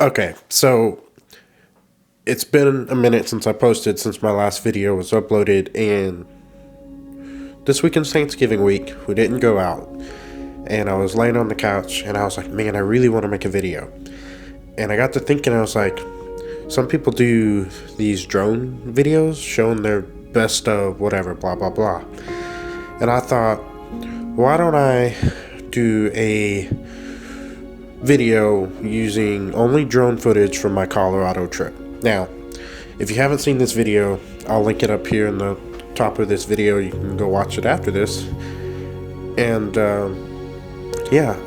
Okay, so it's been a minute since I posted since my last video was uploaded, and this weekend's Thanksgiving week. We didn't go out, and I was laying on the couch, and I was like, man, I really want to make a video. And I got to thinking, I was like, some people do these drone videos showing their best of whatever, blah, blah, blah. And I thought, why don't I do a video using only drone footage from my Colorado trip. Now, if you haven't seen this video, I'll link it up here in the top of this video. You can go watch it after this. And yeah,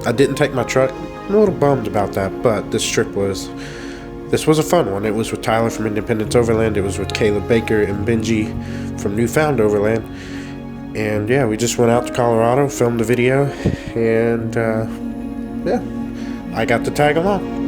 I didn't take my truck. I'm a little bummed about that, but this was a fun one. It was with Tyler from Independence Overland. It was with Caleb Baker and Benji from Newfound Overland. And yeah, we just went out to Colorado, filmed the video, and yeah, I got to tag along.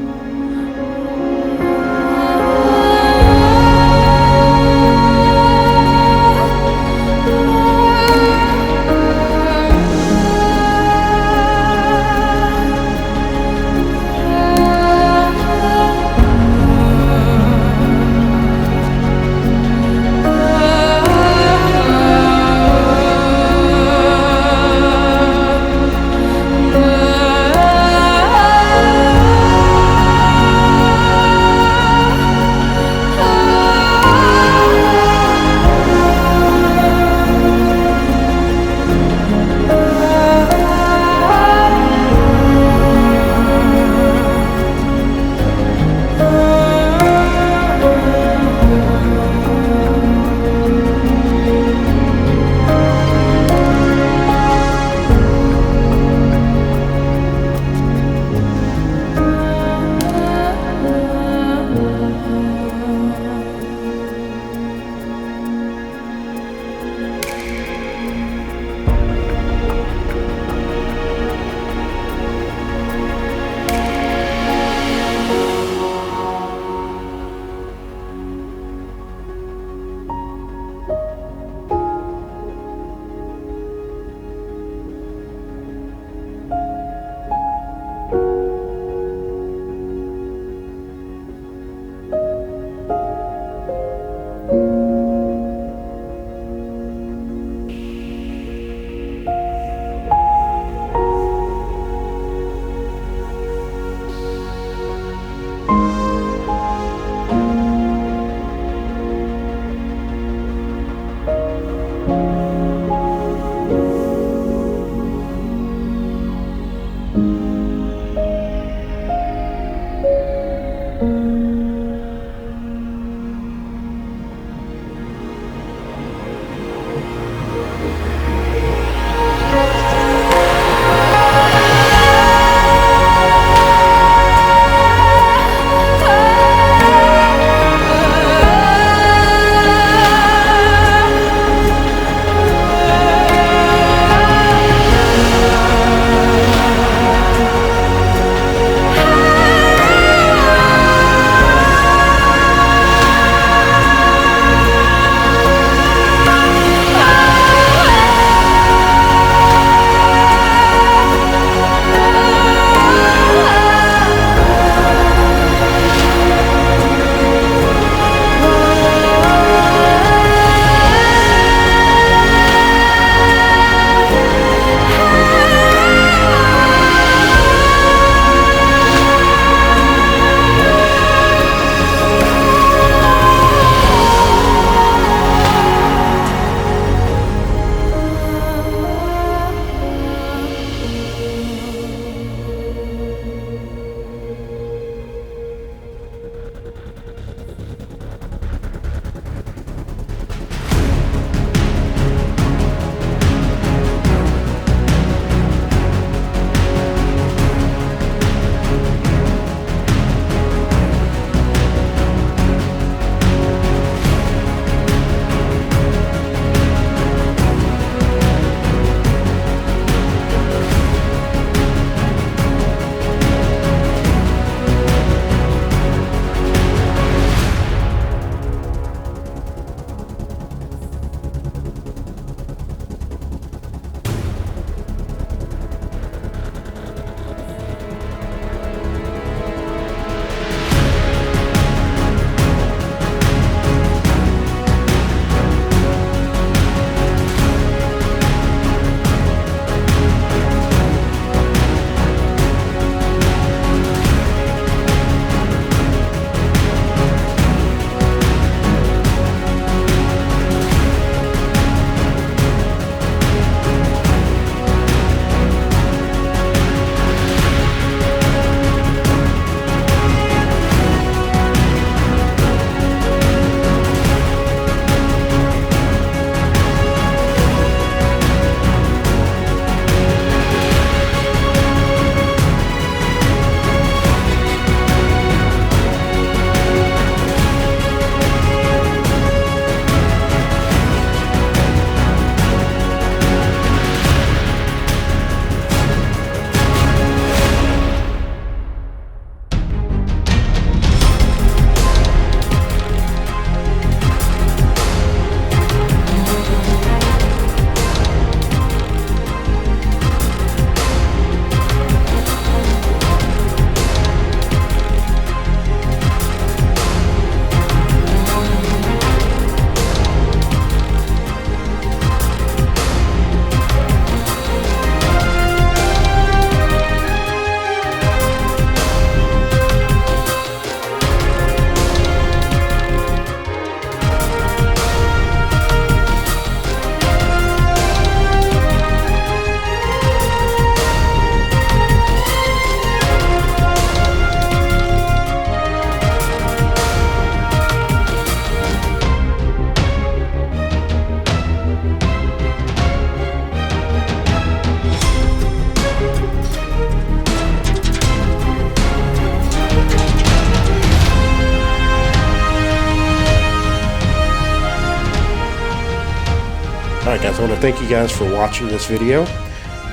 Alright guys, I want to thank you guys for watching this video.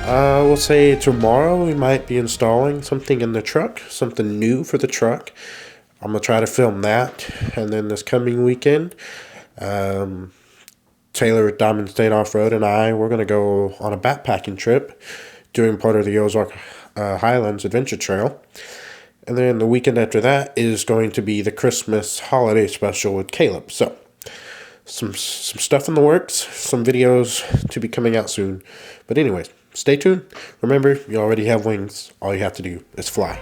We'll say tomorrow we might be installing something in the truck, something new for the truck. I'm going to try to film that. And then this coming weekend, Taylor at Diamond State Off-Road and we're going to go on a backpacking trip, doing part of the Ozark Highlands Adventure Trail. And then the weekend after that is going to be the Christmas holiday special with Caleb. So, some stuff in the works, some videos to be coming out soon. But anyways, stay tuned. Remember, you already have wings. All you have to do is fly.